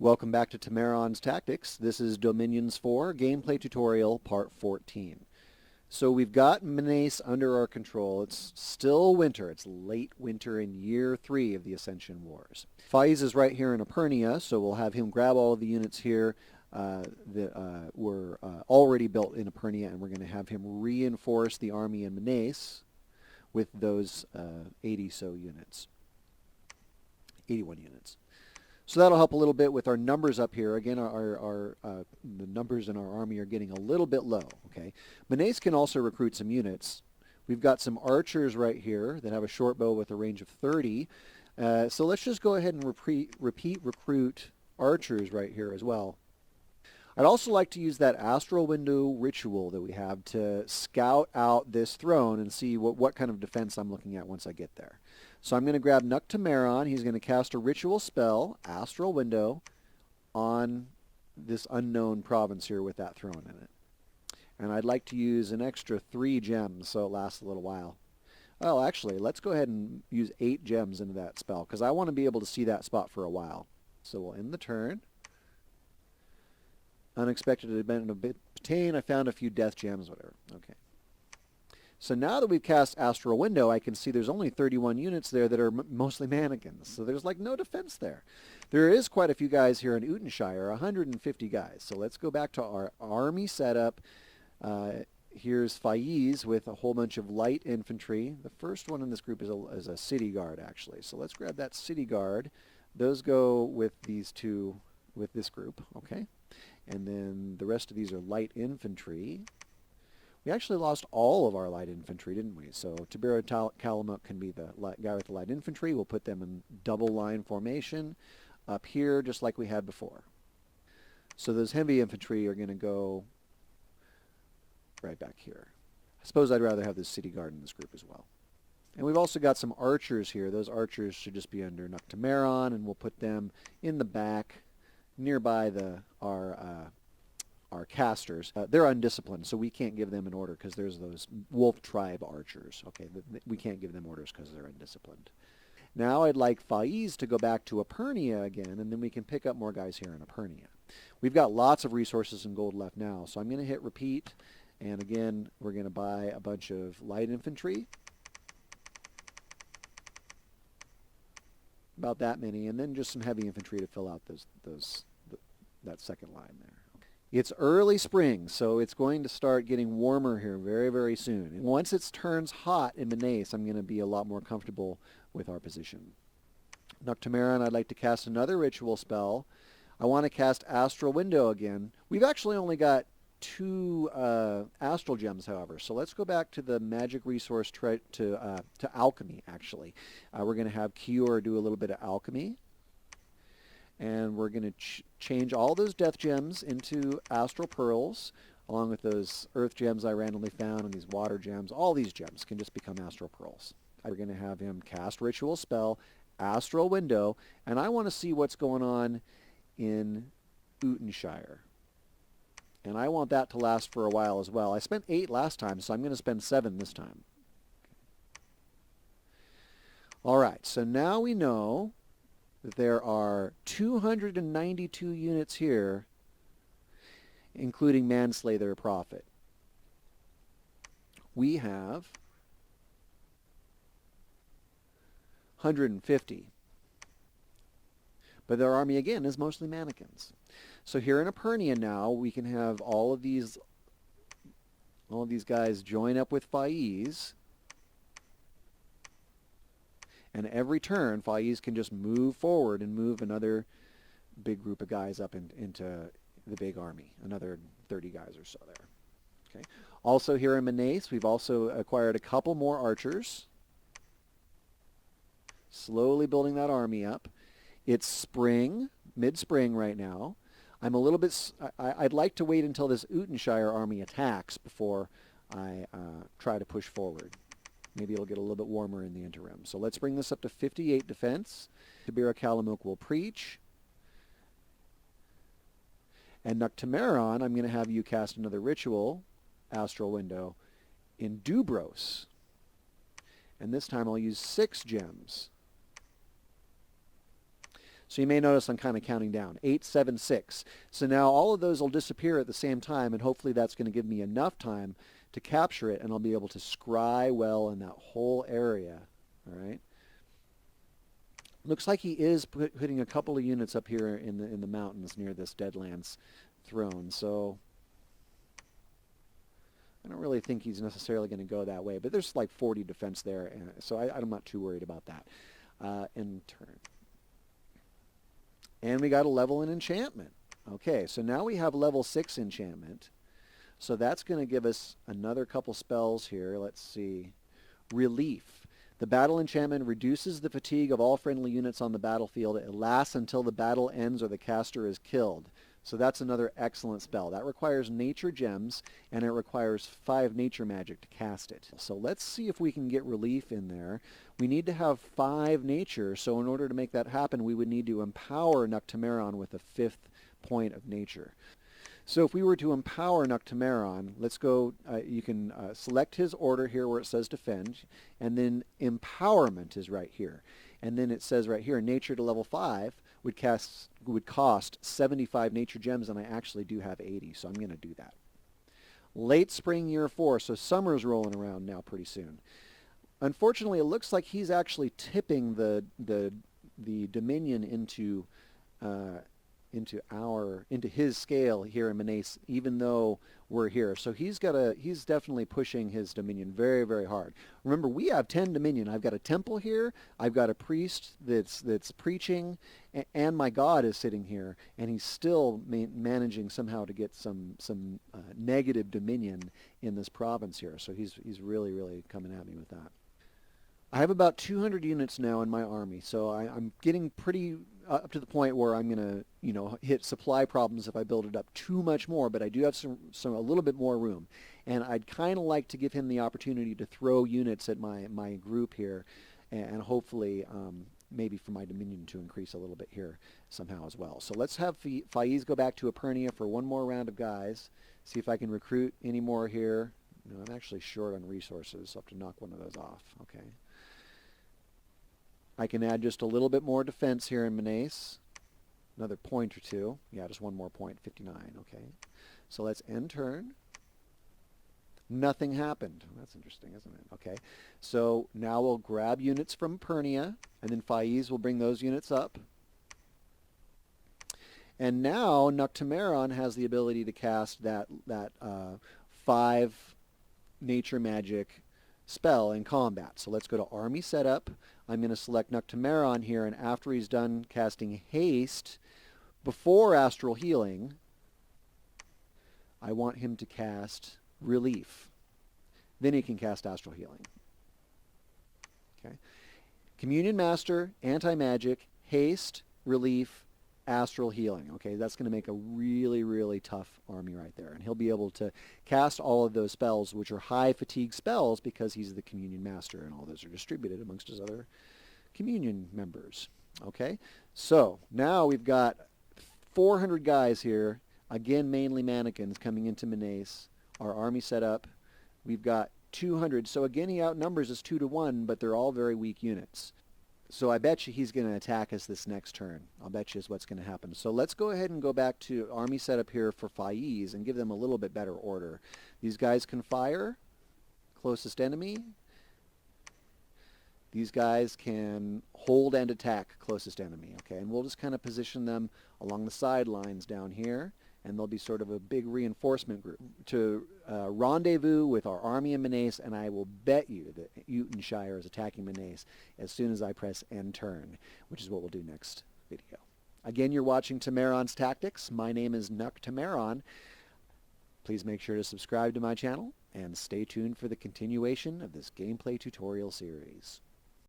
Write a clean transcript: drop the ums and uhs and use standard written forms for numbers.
Welcome back to Temeron's Tactics. This is Dominions 4, Gameplay Tutorial, Part 14. So we've got Menace under our control. It's still winter. It's late winter in Year 3 of the Ascension Wars. Faiz is right here in Epernia, so we'll have him grab all of the units here that were already built in Epernia, and we're going to have him reinforce the army in Menace with those 80 units. 81 units. So that'll help a little bit with our numbers up here. Again, the numbers in our army are getting a little bit low. Okay, Menace can also recruit some units. We've got some archers right here that have a short bow with a range of 30. So let's just go ahead and repeat recruit archers right here as well. I'd also like to use that Astral Window ritual that we have to scout out this throne and see what kind of defense I'm looking at once I get there. So I'm going to grab Temeron. He's going to cast a ritual spell, Astral Window, on this unknown province here with that throne in it. And I'd like to use an extra 3 gems so it lasts a little while. Well, actually, let's go ahead and use 8 gems into that spell because I want to be able to see that spot for a while. So we'll end the turn. Unexpected event of pain. I found a few death gems, whatever. Okay. So now that we've cast Astral Window, I can see there's only 31 units there that are mostly mannequins. So there's like no defense there. There is quite a few guys here in Utenshire, 150 guys. So let's go back to our army setup. Here's Faiz with a whole bunch of light infantry. The first one in this group is a city guard, actually. So let's grab that city guard. Those go with these two, with this group, okay? And then the rest of these are light infantry. We actually lost all of our light infantry, didn't we? So Tiberian Calamuk can be the guy with the light infantry. We'll put them in double line formation up here, just like we had before. So those heavy infantry are going to go right back here. I suppose I'd rather have the city guard in this group as well. And we've also got some archers here. Those archers should just be under Temeron, and we'll put them in the back nearby our casters. They're undisciplined, so we can't give them an order because there's those wolf tribe archers. Okay, we can't give them orders because they're undisciplined. Now I'd like Faiz to go back to Epernia again, and then we can pick up more guys here in Epernia. We've got lots of resources and gold left now, so I'm going to hit repeat, and again, we're going to buy a bunch of light infantry. About that many, and then just some heavy infantry to fill out that second line there. It's early spring, so it's going to start getting warmer here very, very soon. And once it turns hot in Menace, I'm going to be a lot more comfortable with our position. Temeron, I'd like to cast another ritual spell. I want to cast Astral Window again. We've actually only got 2 astral gems, however. So let's go back to the magic resource to alchemy, actually. We're going to have Kior do a little bit of alchemy. And we're going to change all those death gems into astral pearls, along with those earth gems I randomly found and these water gems. All these gems can just become astral pearls. We're going to have him cast ritual spell, Astral Window, and I want to see what's going on in Utenshire. And I want that to last for a while as well. I spent 8 last time, so I'm going to spend 7 this time. All right, so now we know that there are 292 units here, including Manslayer Prophet. We have 150. But their army, again, is mostly mannequins. So here in Epernia now, we can have all of these guys join up with Faiz. And every turn, Faiz can just move forward and move another big group of guys up into the big army. Another 30 guys or so there. Okay. Also here in Menace, we've also acquired a couple more archers. Slowly building that army up. It's spring, mid-spring right now. I'm a little bit... I'd like to wait until this Utenshire army attacks before I try to push forward. Maybe it'll get a little bit warmer in the interim. So let's bring this up to 58 defense. Tiberian Calamuk will preach. And Temeron, I'm going to have you cast another ritual, Astral Window, in Dubros. And this time I'll use 6 gems. So you may notice I'm kind of counting down. 8, 7, 6. So now all of those will disappear at the same time, and hopefully that's going to give me enough time to capture it, and I'll be able to scry well in that whole area. All right. Looks like he is putting a couple of units up here in the mountains near this Deadlands throne. So I don't really think he's necessarily going to go that way, but there's like 40 defense there, so I'm not too worried about that. End turn. And we got a level in enchantment. Okay, so now we have level 6 enchantment. So that's going to give us another couple spells here. Let's see. Relief. The battle enchantment reduces the fatigue of all friendly units on the battlefield. It lasts until the battle ends or the caster is killed. So that's another excellent spell. That requires nature gems, and it requires 5 nature magic to cast it. So let's see if we can get relief in there. We need to have 5 nature, so in order to make that happen, we would need to empower Temeron with a 5th point of nature. So if we were to empower Temeron, let's go, you can select his order here where it says defend, and then empowerment is right here. And then it says right here, nature to level 5 would cost 75 nature gems, and I actually do have 80, so I'm going to do that. Late spring year 4, so summer's rolling around now pretty soon. Unfortunately, it looks like he's actually tipping the Dominion into his scale here in Menace, even though we're here. So he's definitely pushing his Dominion very, very hard. Remember, we have 10 Dominion. I've got a temple here. I've got a priest that's preaching, and my god is sitting here, and he's still managing somehow to get some negative Dominion in this province here. So he's really, really coming at me with that. I have about 200 units now in my army, so I'm getting pretty up to the point where I'm going to, hit supply problems if I build it up too much more, but I do have a little bit more room. And I'd kind of like to give him the opportunity to throw units at my group here, and hopefully maybe for my Dominion to increase a little bit here somehow as well. So let's have Faiz go back to Epernia for one more round of guys, see if I can recruit any more here. No, I'm actually short on resources, so I have to knock one of those off. Okay. I can add just a little bit more defense here in Menace. Another point or two. Yeah, just one more point, 59. Okay. So let's end turn. Nothing happened. That's interesting, isn't it? Okay. So now we'll grab units from Pernia, and then Faiz will bring those units up. And now Temeron has the ability to cast that 5 nature magic spell in combat. So let's go to army setup. I'm going to select Temeron here, and after he's done casting haste before astral healing, I want him to cast relief. Then he can cast astral healing. Okay. Communion Master, anti-magic, haste, relief, astral healing. Okay, that's going to make a really, really tough army right there. And he'll be able to cast all of those spells, which are high fatigue spells, because he's the Communion Master, and all those are distributed amongst his other Communion members. Okay, so now we've got 400 guys here, again mainly mannequins coming into Menace. Our army set up. We've got 200, so again he outnumbers us 2-1, but they're all very weak units. So I bet you he's going to attack us this next turn. I'll bet you is what's going to happen. So let's go ahead and go back to army setup here for Faiz and give them a little bit better order. These guys can fire. Closest enemy. These guys can hold and attack closest enemy. Okay, and we'll just kind of position them along the sidelines down here, and they'll be sort of a big reinforcement group to rendezvous with our army in Menace, and I will bet you that Utenshire is attacking Menace as soon as I press end turn, which is what we'll do next video. Again, you're watching Temeron's Tactics. My name is Temeron. Please make sure to subscribe to my channel, and stay tuned for the continuation of this gameplay tutorial series.